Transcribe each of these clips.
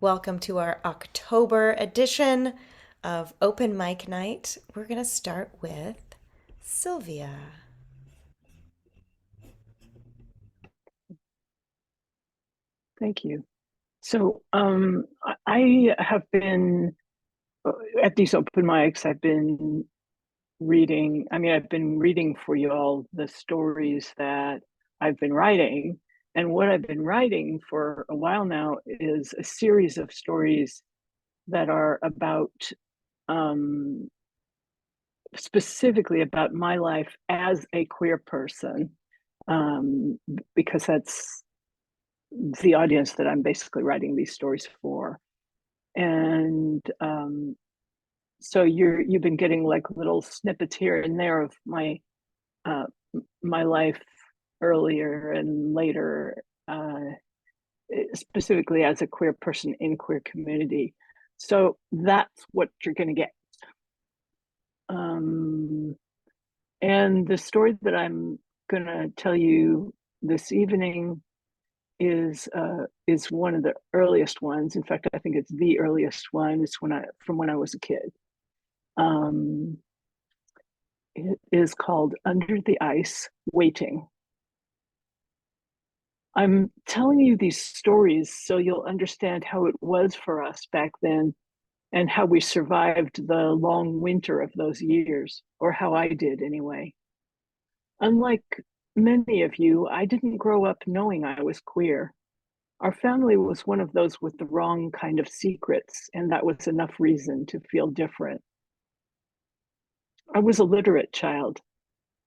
Welcome to our October edition of Open Mic Night. We're going to start with Sylvia. Thank you. So I have been at these open mics. I've been reading. I've been reading for you all the stories that I've been writing, and what I've been writing for a while now is a series of stories that are about um, specifically about my life as a queer person, um, because that's the audience that I'm basically writing these stories for. And so you've been getting like little snippets here and there of uh, my life earlier and later, specifically as a queer person in queer community. So that's what you're going to get. Um, and the story that I'm going to tell you this evening is one of the earliest ones. In fact, I think it's the earliest one. It's when I was a kid. Um, it is called Under the Ice Waiting. I'm telling you these stories so you'll understand how it was for us back then and how we survived the long winter of those years, or how I did anyway. Unlike many of you, I didn't grow up knowing I was queer. Our family was one of those with the wrong kind of secrets, and that was enough reason to feel different. I was a literate child,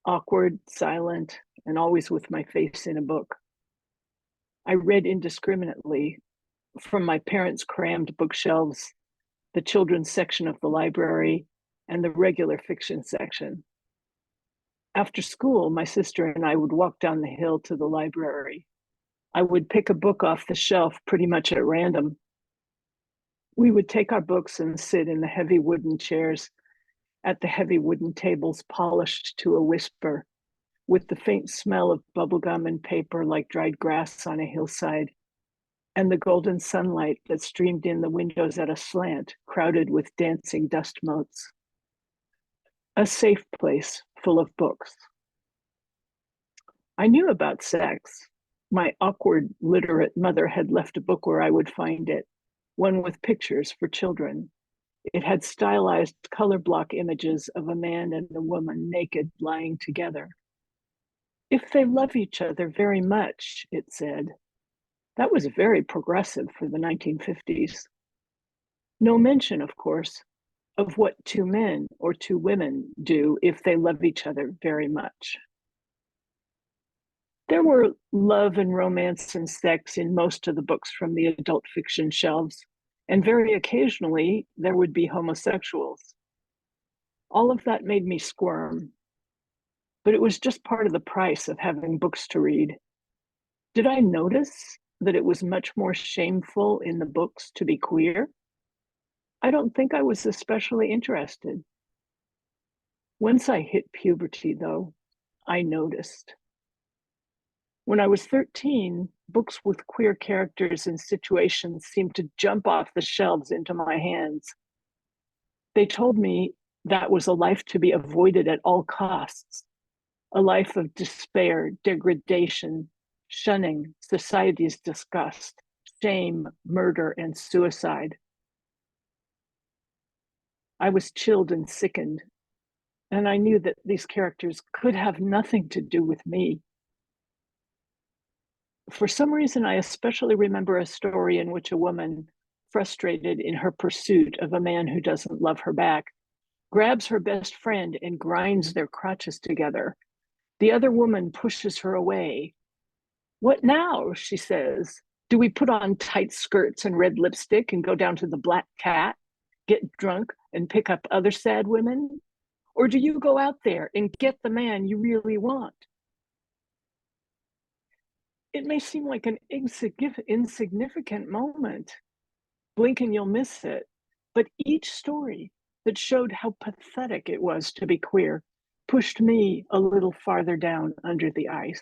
awkward, silent, and always with my face in a book. I read indiscriminately from my parents' crammed bookshelves, the children's section of the library, and the regular fiction section. After school, my sister and I would walk down the hill to the library. I would pick a book off the shelf pretty much at random. We would take our books and sit in the heavy wooden chairs at the heavy wooden tables polished to a whisper, with the faint smell of bubblegum and paper like dried grass on a hillside, and the golden sunlight that streamed in the windows at a slant, crowded with dancing dust motes. A safe place full of books. I knew about sex. My awkward, literate mother had left a book where I would find it, one with pictures for children. It had stylized color block images of a man and a woman naked lying together. If they love each other very much, it said. That was very progressive for the 1950s. No mention, of course, of what two men or two women do if they love each other very much. There were love and romance and sex in most of the books from the adult fiction shelves, and very occasionally there would be homosexuals. All of that made me squirm, but it was just part of the price of having books to read. Did I notice that it was much more shameful in the books to be queer? I don't think I was especially interested. Once I hit puberty, though, I noticed. When I was 13, books with queer characters and situations seemed to jump off the shelves into my hands. They told me that was a life to be avoided at all costs, a life of despair, degradation, shunning, society's disgust, shame, murder, and suicide. I was chilled and sickened, and I knew that these characters could have nothing to do with me. For some reason, I especially remember a story in which a woman, frustrated in her pursuit of a man who doesn't love her back, grabs her best friend and grinds their crotches together. The other woman pushes her away. What now? She says. Do we put on tight skirts and red lipstick and go down to the Black Cat, get drunk, and pick up other sad women? Or do you go out there and get the man you really want? It may seem like an insignificant moment. Blink and you'll miss it. But each story that showed how pathetic it was to be queer pushed me a little farther down under the ice.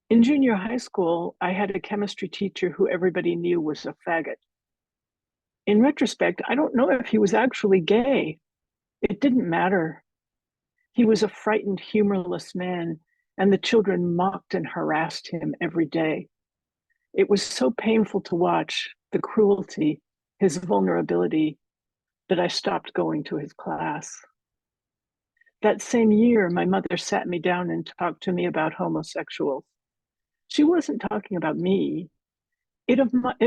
In junior high school, I had a chemistry teacher who everybody knew was a faggot. In retrospect, I don't know if he was actually gay. It didn't matter. He was a frightened, humorless man, and the children mocked and harassed him every day. It was so painful to watch the cruelty, his vulnerability, that I stopped going to his class. That same year, my mother sat me down and talked to me about homosexuals. She wasn't talking about me. It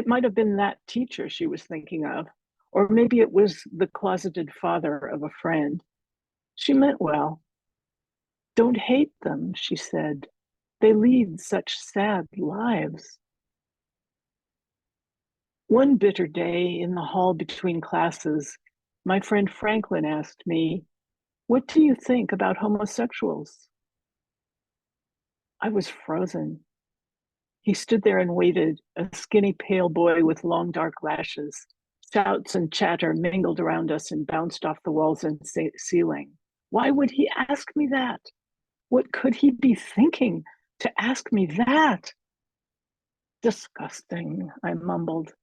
might have been that teacher she was thinking of, or maybe it was the closeted father of a friend. She meant well. Don't hate them, she said. They lead such sad lives. One bitter day in the hall between classes, my friend Franklin asked me, "What do you think about homosexuals?" I was frozen. He stood there and waited, a skinny, pale boy with long, dark lashes. Shouts and chatter mingled around us and bounced off the walls and ceiling. Why would he ask me that? What could he be thinking to ask me that? Disgusting, I mumbled.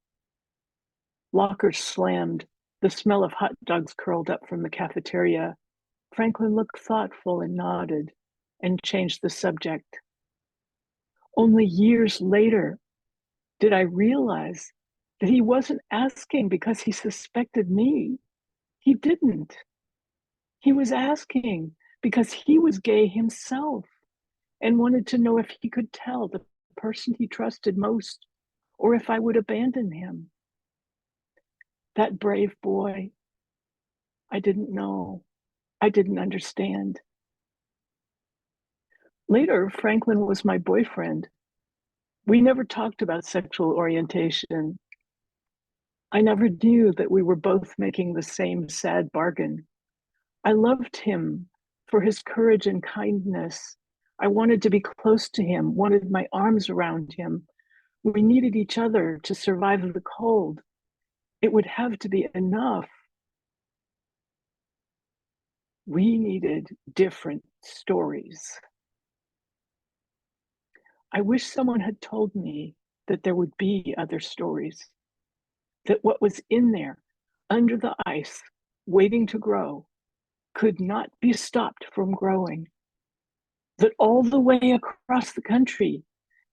Lockers slammed. The smell of hot dogs curled up from the cafeteria. Franklin looked thoughtful and nodded and changed the subject. Only years later did I realize that he wasn't asking because he suspected me. He didn't. He was asking because he was gay himself and wanted to know if he could tell the person he trusted most or if I would abandon him. That brave boy, I didn't know. I didn't understand. Later, Franklin was my boyfriend. We never talked about sexual orientation. I never knew that we were both making the same sad bargain. I loved him for his courage and kindness. I wanted to be close to him, wanted my arms around him. We needed each other to survive the cold. It would have to be enough. We needed different stories. I wish someone had told me that there would be other stories, that what was in there, under the ice, waiting to grow, could not be stopped from growing. That all the way across the country,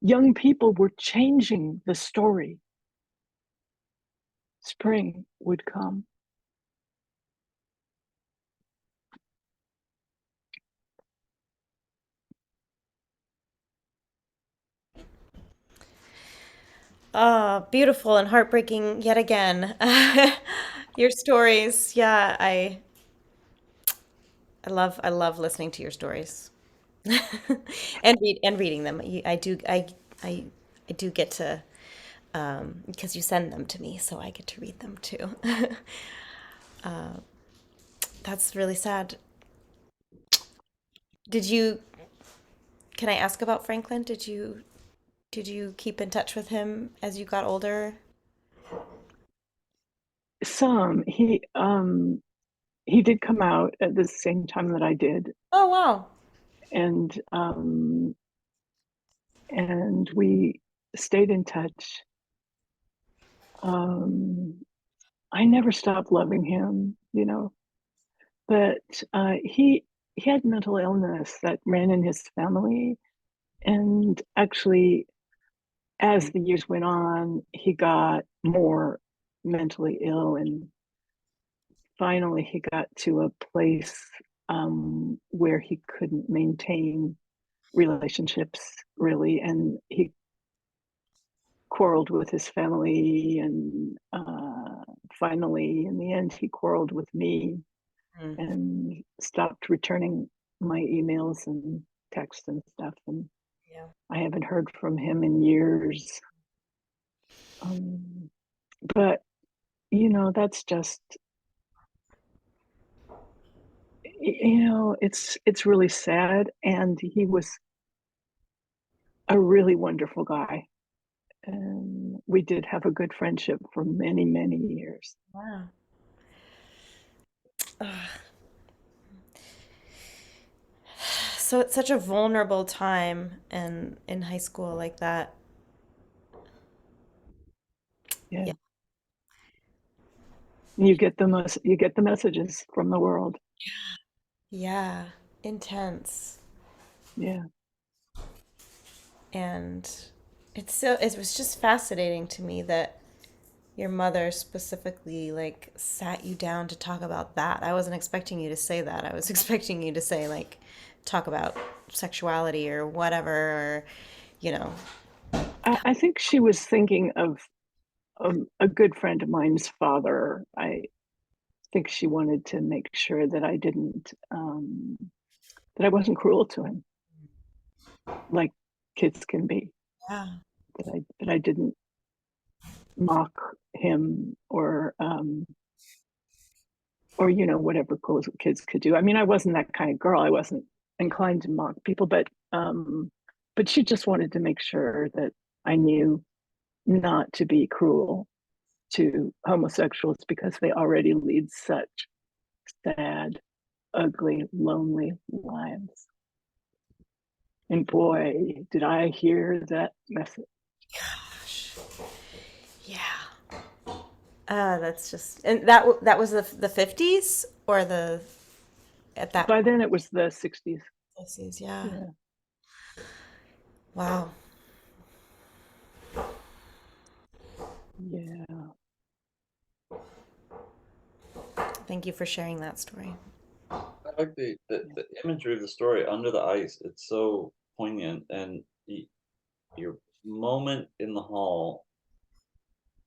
young people were changing the story. Spring would come. Oh, beautiful and heartbreaking yet again. Your stories, yeah, I love listening to your stories. And reading them. I I do get to because you send them to me, so I get to read them too. That's really sad. Did you, can I ask about Franklin? Did you keep in touch with him as you got older? Some he did come out at the same time that I did, Oh, wow. and and we stayed in touch. Um, I never stopped loving him, but he had mental illness that ran in his family, and actually, as the years went on, he got more mentally ill, and finally, he got to a place where he couldn't maintain relationships really, and he quarreled with his family, and finally, in the end, he quarreled with me Mm, and stopped returning my emails and texts and stuff. And yeah. I haven't heard from him in years. Um, but that's just it's really sad. And he was a really wonderful guy, and we did have a good friendship for many, many years. Wow. so it's such a vulnerable time in high school like that. Yeah. Yeah. You get the messages from the world. Yeah. Intense. Yeah. And it was just fascinating to me that your mother specifically like sat you down to talk about that. I wasn't expecting you to say that. I was expecting you to say like talk about sexuality or whatever or you know. I think she was thinking of a good friend of mine's father. I think she wanted to make sure that I didn't that I wasn't cruel to him, like kids can be. Yeah. That I didn't mock him or whatever cool kids could do. I mean, I wasn't that kind of girl. I wasn't inclined to mock people, but she just wanted to make sure that I knew not to be cruel to homosexuals because they already lead such sad, ugly, lonely lives. And boy, did I hear that message. Gosh. Yeah. That's just and that was the 50s or the at that By then it was the 60s. 60s, yeah. Yeah. Wow. Yeah. Thank you for sharing that story. I like the imagery of the story under the ice. It's so poignant, and your moment in the hall,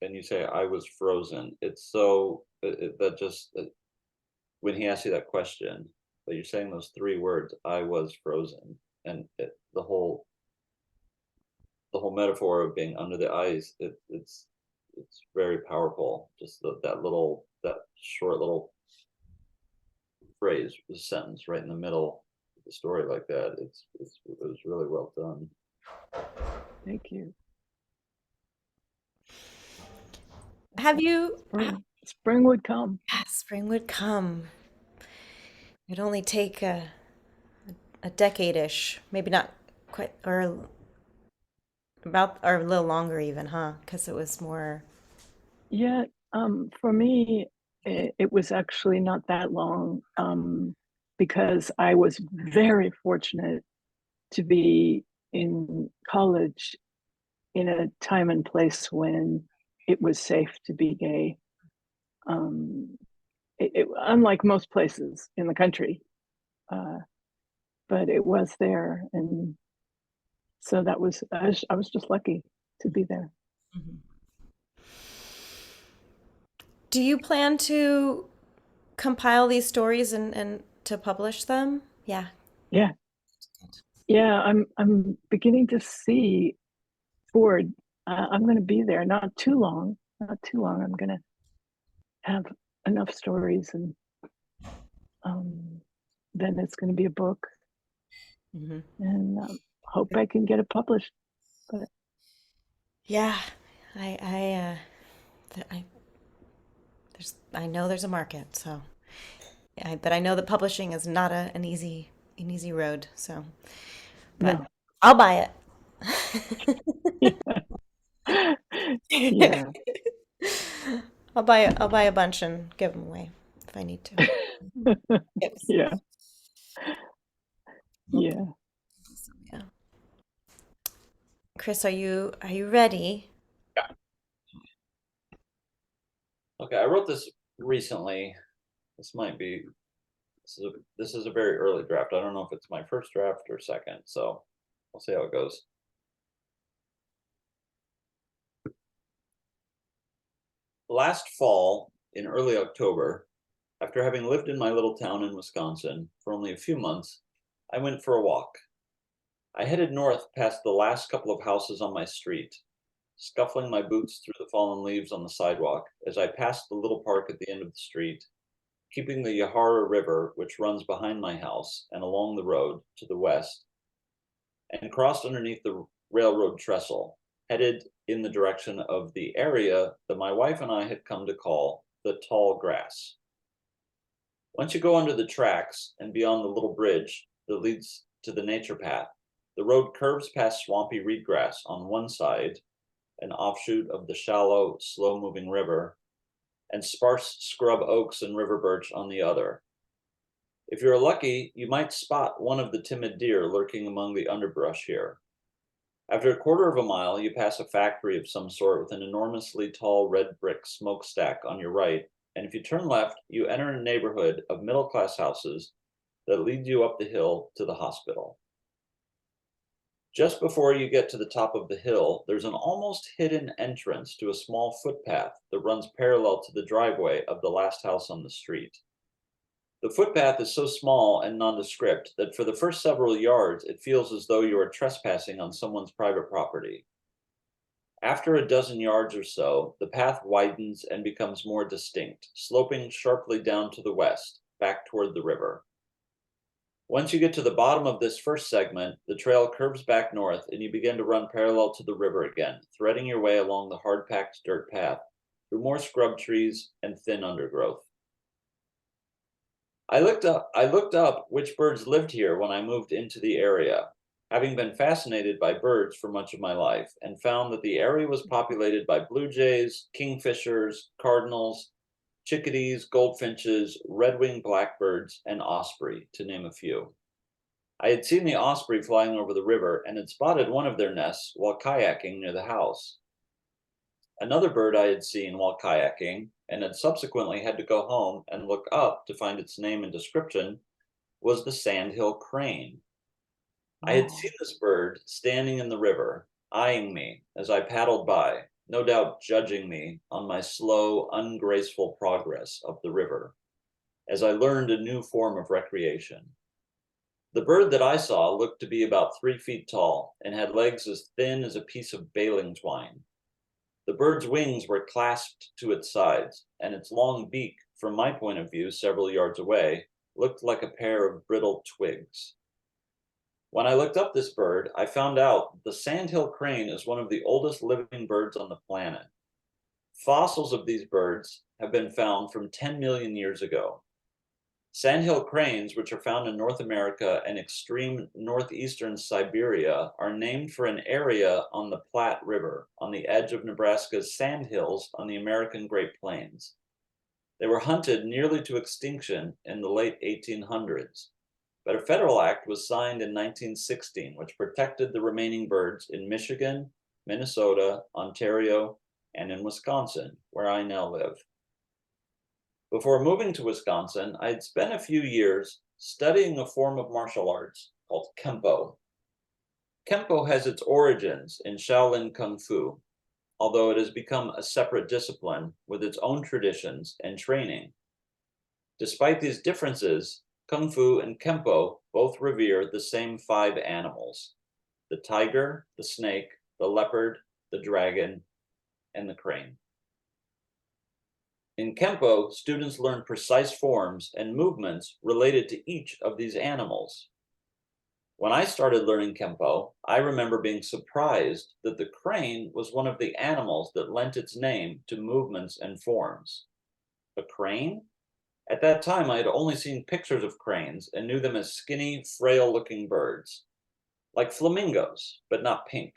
and you say, "I was frozen." It's so that just when he asks you that question, that you're saying those three words, "I was frozen," and the whole metaphor of being under the ice. It's very powerful. Just that short little phrase, the sentence right in the middle of the story like that. It was really well done. Thank you. Have you Spring would come. spring would come. It'd only take a decade-ish, maybe not quite, or about, or a little longer even, huh? Because it was more. Yeah, for me, it was actually not that long because I was very fortunate to be in college in a time and place when it was safe to be gay. Um, unlike most places in the country, uh, but it was there, and so I was just lucky to be there. Mhm. Do you plan to compile these stories and to publish them? Yeah. Yeah, yeah. I'm beginning to see forward. I'm going to be there not too long. Not too long. I'm going to have enough stories, and um, then it's going to be a book, Hmm. and hope I can get it published. But Yeah. I I know there's a market, so but I know that publishing is not an easy road. So, but no, I'll buy yeah, it. I'll buy a bunch and give them away if I need to. Yes. yeah, Okay. yeah. So, yeah. Chris, are you ready? Yeah. Okay, I wrote this recently. This might be this is a very early draft. I don't know if it's my first draft or second, so we'll see how it goes. Last fall, in early October, after having lived in my little town in Wisconsin for only a few months, I went for a walk. I headed north past the last couple of houses on my street, scuffling my boots through the fallen leaves on the sidewalk as I passed the little park at the end of the street, keeping the Yahara River, which runs behind my house and along the road to the west, and crossed underneath the railroad trestle, headed in the direction of the area that my wife and I had come to call the tall grass. Once you go under the tracks and beyond the little bridge that leads to the nature path. The road curves past swampy reedgrass on one side, an offshoot of the shallow, slow-moving river, and sparse scrub oaks and river birch on the other. If you're lucky, you might spot one of the timid deer lurking among the underbrush here. After a quarter of a mile, you pass a factory of some sort with an enormously tall red brick smokestack on your right, and if you turn left, you enter a neighborhood of middle-class houses that lead you up the hill to the hospital. Just before you get to the top of the hill, there's an almost hidden entrance to a small footpath that runs parallel to the driveway of the last house on the street. The footpath is so small and nondescript that for the first several yards, it feels as though you are trespassing on someone's private property. After a dozen yards or so, the path widens and becomes more distinct, sloping sharply down to the west, back toward the river. Once you get to the bottom of this first segment, the trail curves back north and you begin to run parallel to the river again, threading your way along the hard-packed dirt path through more scrub trees and thin undergrowth. I looked up which birds lived here when I moved into the area, having been fascinated by birds for much of my life, and found that the area was populated by blue jays, kingfishers, cardinals, chickadees, goldfinches, red-winged blackbirds, and osprey, to name a few. I had seen the osprey flying over the river and had spotted one of their nests while kayaking near the house. Another bird I had seen while kayaking, and had subsequently had to go home and look up to find its name and description, was the sandhill crane. I had seen this bird standing in the river, eyeing me as I paddled by, no doubt judging me on my slow, ungraceful progress up the river, as I learned a new form of recreation. The bird that I saw looked to be about 3 feet tall and had legs as thin as a piece of baling twine. The bird's wings were clasped to its sides, and its long beak, from my point of view several yards away, looked like a pair of brittle twigs. When I looked up this bird, I found out the sandhill crane is one of the oldest living birds on the planet. Fossils of these birds have been found from 10 million years ago. Sandhill cranes, which are found in North America and extreme northeastern Siberia, are named for an area on the Platte River, on the edge of Nebraska's sandhills on the American Great Plains. They were hunted nearly to extinction in the late 1800s, but a federal act was signed in 1916, which protected the remaining birds in Michigan, Minnesota, Ontario, and in Wisconsin, where I now live. Before moving to Wisconsin, I had spent a few years studying a form of martial arts called Kempo. Kempo has its origins in Shaolin Kung Fu, although it has become a separate discipline with its own traditions and training. Despite these differences, Kung Fu and Kempo both revere the same 5 animals: the tiger, the snake, the leopard, the dragon, and the crane. In Kempo, students learn precise forms and movements related to each of these animals. When I started learning Kempo, I remember being surprised that the crane was one of the animals that lent its name to movements and forms. A crane? At that time, I had only seen pictures of cranes and knew them as skinny, frail-looking birds, like flamingos, but not pink.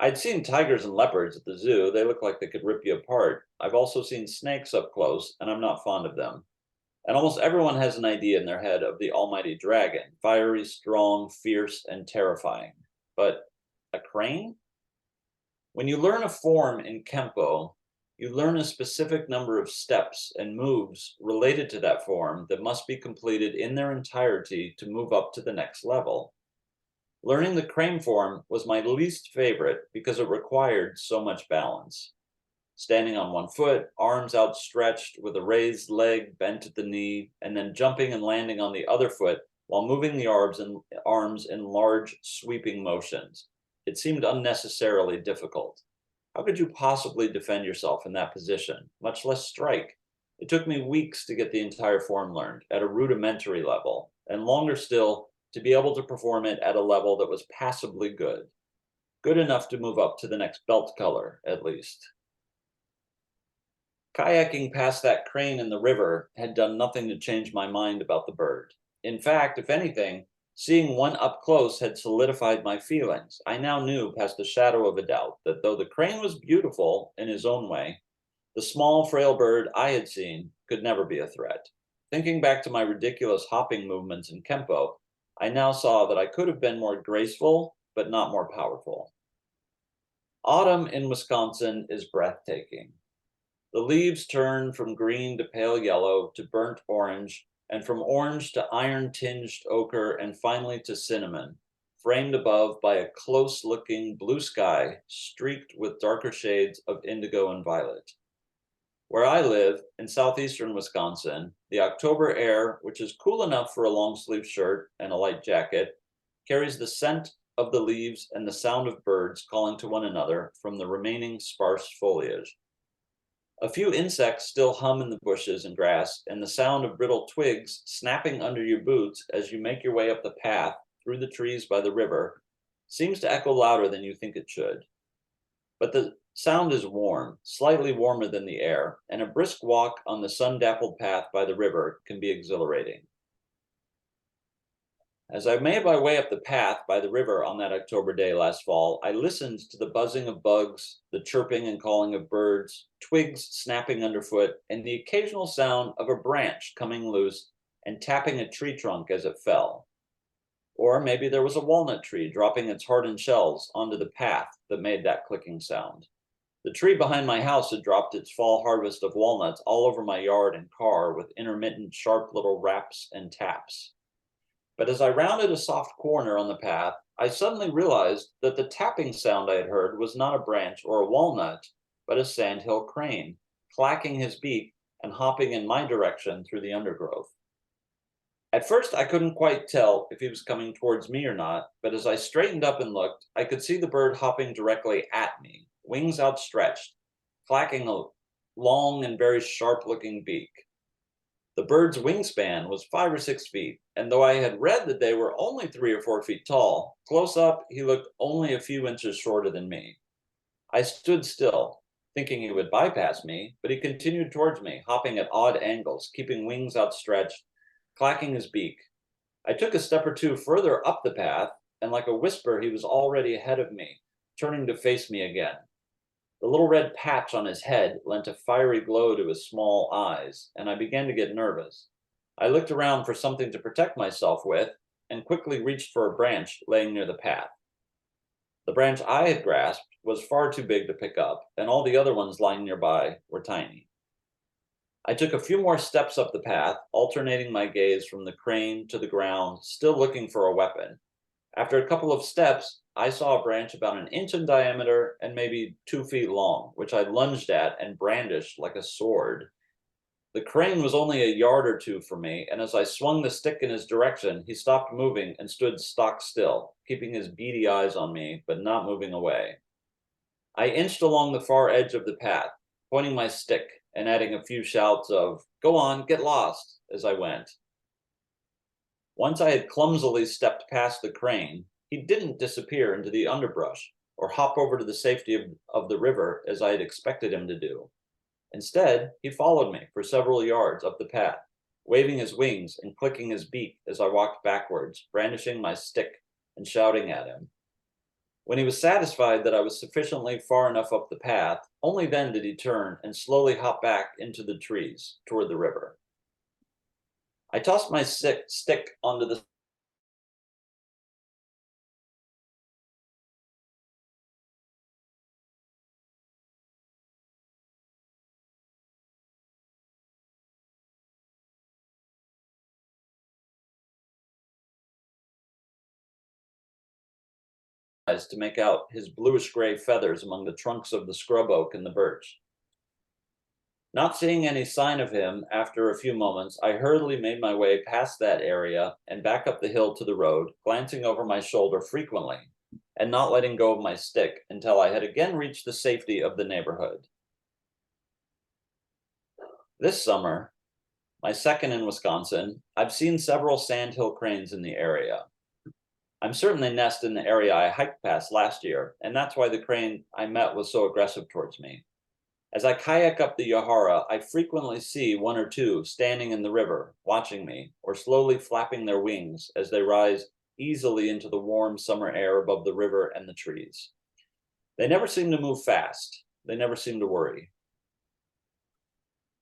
I'd seen tigers and leopards at the zoo. They look like they could rip you apart. I've also seen snakes up close, and I'm not fond of them. And almost everyone has an idea in their head of the almighty dragon, fiery, strong, fierce, and terrifying. But a crane? When you learn a form in Kempo, you learn a specific number of steps and moves related to that form that must be completed in their entirety to move up to the next level. Learning the crane form was my least favorite because it required so much balance. Standing on one foot, arms outstretched with a raised leg bent at the knee, and then jumping and landing on the other foot while moving the arms in large, sweeping motions. It seemed unnecessarily difficult. How could you possibly defend yourself in that position, much less strike? It took me weeks to get the entire form learned at a rudimentary level, and longer still to be able to perform it at a level that was passably good. Good enough to move up to the next belt color, at least. Kayaking past that crane in the river had done nothing to change my mind about the bird. In fact, if anything, Seeing one up close had solidified my feelings. I now knew past the shadow of a doubt that though the crane was beautiful in his own way, the small, frail bird I had seen could never be a threat. Thinking back to my ridiculous hopping movements in Kempo, I now saw that I could have been more graceful, but not more powerful. Autumn in Wisconsin is breathtaking. The leaves turn from green to pale yellow to burnt orange, and from orange to iron-tinged ochre, and finally to cinnamon, framed above by a close-looking blue sky streaked with darker shades of indigo and violet. Where I live, in southeastern Wisconsin, the October air, which is cool enough for a long-sleeve shirt and a light jacket, carries the scent of the leaves and the sound of birds calling to one another from the remaining sparse foliage. A few insects still hum in the bushes and grass, and the sound of brittle twigs snapping under your boots as you make your way up the path through the trees by the river seems to echo louder than you think it should. But the sound is warm, slightly warmer than the air, and a brisk walk on the sun-dappled path by the river can be exhilarating. As I made my way up the path by the river on that October day last fall, I listened to the buzzing of bugs, the chirping and calling of birds, twigs snapping underfoot, and the occasional sound of a branch coming loose and tapping a tree trunk as it fell. Or maybe there was a walnut tree dropping its hardened shells onto the path that made that clicking sound. The tree behind my house had dropped its fall harvest of walnuts all over my yard and car with intermittent sharp little raps and taps. But as I rounded a soft corner on the path, I suddenly realized that the tapping sound I had heard was not a branch or a walnut, but a sandhill crane, clacking his beak and hopping in my direction through the undergrowth. At first, I couldn't quite tell if he was coming towards me or not, but as I straightened up and looked, I could see the bird hopping directly at me, wings outstretched, clacking a long and very sharp-looking beak. The bird's wingspan was 5 or 6 feet, and though I had read that they were only 3 or 4 feet tall, close up he looked only a few inches shorter than me. I stood still, thinking he would bypass me, but he continued towards me, hopping at odd angles, keeping wings outstretched, clacking his beak. I took a step or two further up the path, and like a whisper, he was already ahead of me, turning to face me again. The little red patch on his head lent a fiery glow to his small eyes, and I began to get nervous. I looked around for something to protect myself with, and quickly reached for a branch laying near the path. The branch I had grasped was far too big to pick up, and all the other ones lying nearby were tiny. I took a few more steps up the path, alternating my gaze from the crane to the ground, still looking for a weapon. After a couple of steps, I saw a branch about an inch in diameter and maybe 2 feet long, which I lunged at and brandished like a sword. The crane was only a yard or two from me, and as I swung the stick in his direction, he stopped moving and stood stock still, keeping his beady eyes on me, but not moving away. I inched along the far edge of the path, pointing my stick and adding a few shouts of, "Go on, get lost," as I went. Once I had clumsily stepped past the crane, he didn't disappear into the underbrush or hop over to the safety of the river as I had expected him to do. Instead, he followed me for several yards up the path, waving his wings and clicking his beak as I walked backwards, brandishing my stick and shouting at him. When he was satisfied that I was sufficiently far enough up the path, only then did he turn and slowly hop back into the trees toward the river. I tossed my stick onto the eyes to make out his bluish-gray feathers among the trunks of the scrub oak and the birch. Not seeing any sign of him after a few moments, I hurriedly made my way past that area and back up the hill to the road, glancing over my shoulder frequently and not letting go of my stick until I had again reached the safety of the neighborhood. This summer, my second in Wisconsin, I've seen several sandhill cranes in the area. I'm certain they nest in the area I hiked past last year, and that's why the crane I met was so aggressive towards me. As I kayak up the Yahara, I frequently see one or two standing in the river, watching me, or slowly flapping their wings as they rise easily into the warm summer air above the river and the trees. They never seemed to move fast. They never seemed to worry.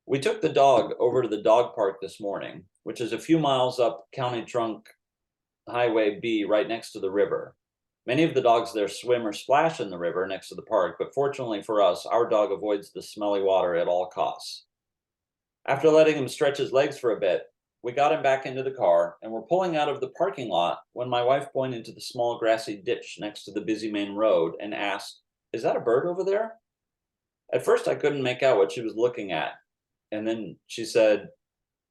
We took the dog over to the dog park this morning, which is a few miles up County Trunk Highway B right next to the river. Many of the dogs there swim or splash in the river next to the park, but fortunately for us, our dog avoids the smelly water at all costs. After letting him stretch his legs for a bit, we got him back into the car and were pulling out of the parking lot when my wife pointed to the small grassy ditch next to the busy main road and asked, "Is that a bird over there?" At first, I couldn't make out what she was looking at. And then she said,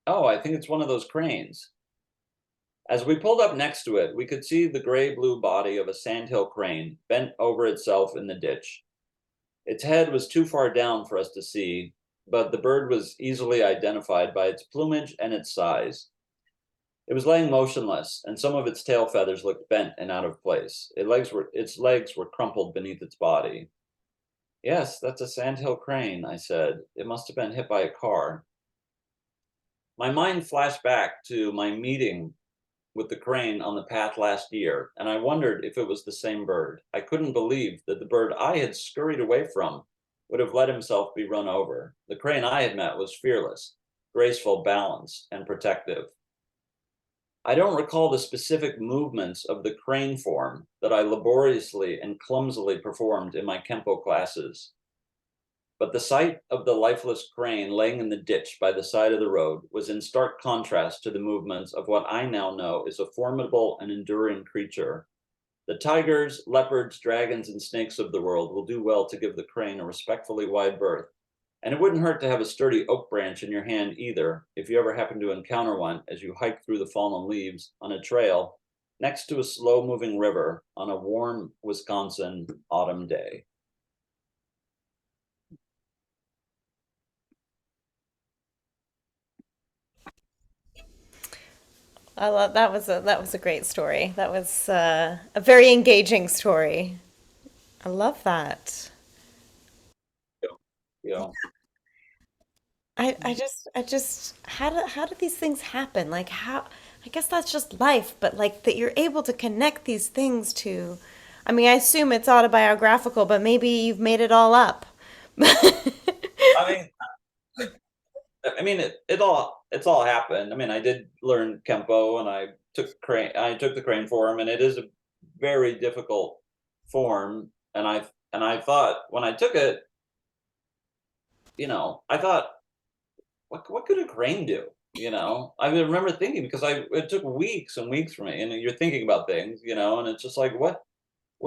"Oh, I think it's one of those cranes." As we pulled up next to it, we could see the gray blue body of a sandhill crane bent over itself in the ditch. Its head was too far down for us to see, but the bird was easily identified by its plumage and its size. It was laying motionless, and some of its tail feathers looked bent and out of place. Its legs were crumpled beneath its body. "Yes, that's a sandhill crane," I said. "It must have been hit by a car." My mind flashed back to my meeting with the crane on the path last year, and I wondered if it was the same bird. I couldn't believe that the bird I had scurried away from would have let himself be run over. The crane I had met was fearless, graceful, balanced, and protective. I don't recall the specific movements of the crane form that I laboriously and clumsily performed in my Kempo classes, but the sight of the lifeless crane laying in the ditch by the side of the road was in stark contrast to the movements of what I now know is a formidable and enduring creature. The tigers, leopards, dragons, and snakes of the world will do well to give the crane a respectfully wide berth. And it wouldn't hurt to have a sturdy oak branch in your hand either, if you ever happen to encounter one as you hike through the fallen leaves on a trail next to a slow moving river on a warm Wisconsin autumn day. I love that was a great story. That was a very engaging story. I love that. You know, I just how do these things happen? Like how I guess that's just life, but like that you're able to connect these things to I mean, I assume it's autobiographical, but maybe you've made it all up. I mean, it's all happened. I mean, I did learn Kempo and I took the crane form, and it is a very difficult form. And I thought when I took it, I thought, what could a crane do? I remember thinking because it took weeks and weeks for me, and you're thinking about things, and it's just like what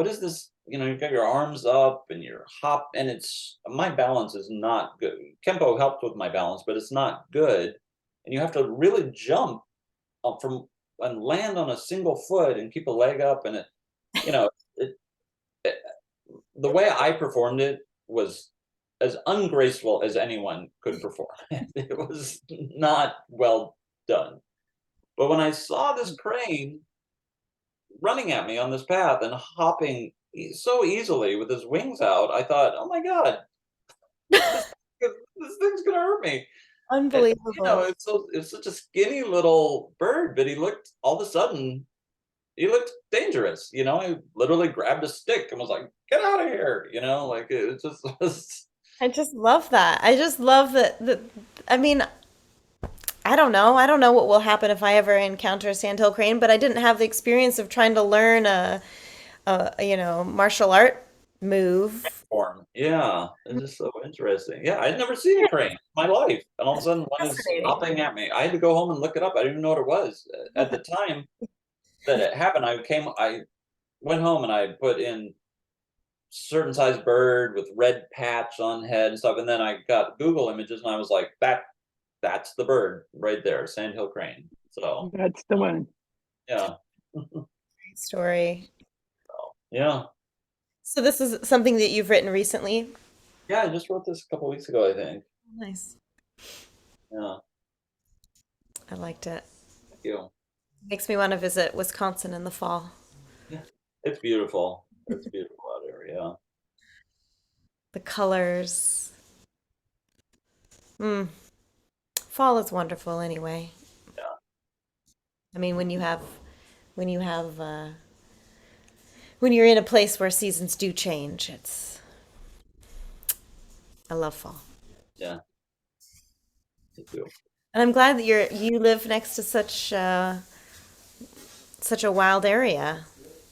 is this? You've got your arms up and you're hop, and it's my balance is not good. Kempo helped with my balance, but it's not good, and you have to really jump up from and land on a single foot and keep a leg up, and you know, it, it, the way I performed it was as ungraceful as anyone could perform. It was not well done. But when I saw this crane running at me on this path and hopping so easily with his wings out, I thought, "Oh my god, this this thing's gonna hurt me." And Unbelievable. it's such a skinny little bird, but he looked all of a sudden he looked dangerous. He literally grabbed a stick and was like, "Get out of here!" Like it just was. I just love that. I just love that I mean, I don't know. I don't know what will happen if I ever encounter a sandhill crane, but I didn't have the experience of trying to learn a martial art move. Form. Yeah, it's just so interesting. Yeah, I'd never seen a crane in my life, and all of a sudden one is Fascinating. hopping at me. I had to go home and look it up. I didn't even know what it was at the time that it happened. I went home and I put in certain size bird with red patch on head and stuff, and then I got Google images and I was like, that's the bird right there, sandhill crane. So That's the one. yeah, Great story. yeah, So this is something that you've written recently? yeah. I just wrote this a couple weeks ago, I think. Nice. Yeah, I liked it. thank you. Makes me want to visit Wisconsin in the fall. Yeah, it's beautiful. It's beautiful out here. Yeah. The colors. Mm. Fall is wonderful anyway. Yeah. I mean, when you have when you have when you're in a place where seasons do change. It's I love fall. Yeah, me too. And I'm glad that you live next to such a wild area.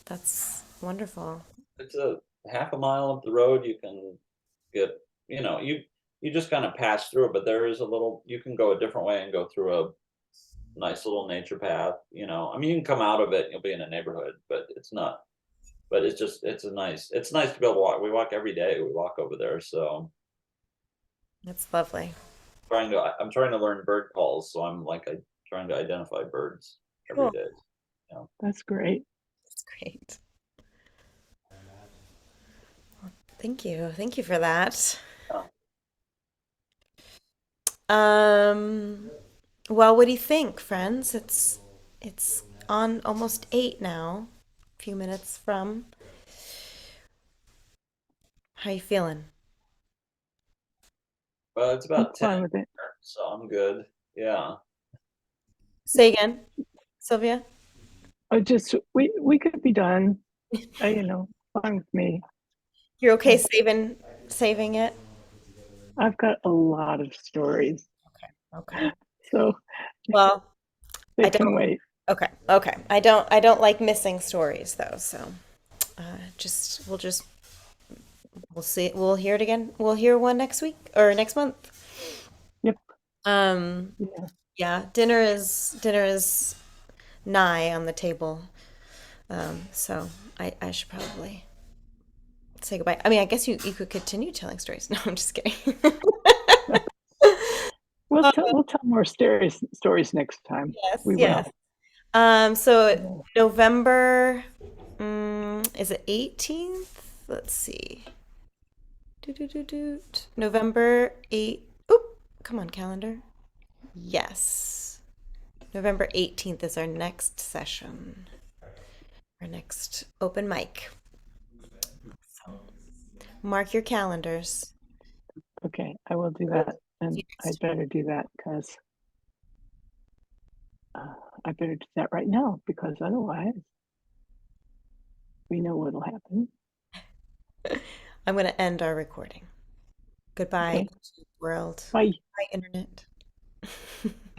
That's wonderful. It's a half a mile up the road. You can get, you just kind of pass through it, but there is a little. You can go a different way and go through a nice little nature path. I mean, you can come out of it. And you'll be in a neighborhood, but it's not. But it's just it's nice to be able to walk. We walk every day. We walk over there. So It's lovely. I'm trying to learn bird calls. So I'm like trying to identify birds every Cool. day. Yeah. That's great. That's great. Thank you. Thank you for that. Yeah. Um, well, what do you think, friends? It's on almost 8 now. A few minutes from. How you feeling? Well, it's I'm about 10, fine with it. so I'm good. Yeah. Say again, Sylvia. I just we could be done. Fine with me. You're okay Yeah. saving it? I've got a lot of stories, Okay. so Well, they I don't. can wait. Okay. Okay. I don't like missing stories though, so just we'll see. We'll hear it again. We'll hear one next week or next month. Yep. Um, Yeah. yeah, dinner is nigh on the table. So I should probably say goodbye. I mean, I guess you could continue telling stories. No, I'm just kidding. We'll tell more stories next time. Yes, We yes. will. So Yeah. November, is it 18th? Let's see. November 8. Oop, come on, calendar. Yes. November 18th is our next session, our next open mic. So mark your calendars. Okay, I will do See that, and you I next better do that because I better do that right now because otherwise we know what'll happen. week. I'm going to end our recording. Goodbye, Okay, world. bye. Bye, internet.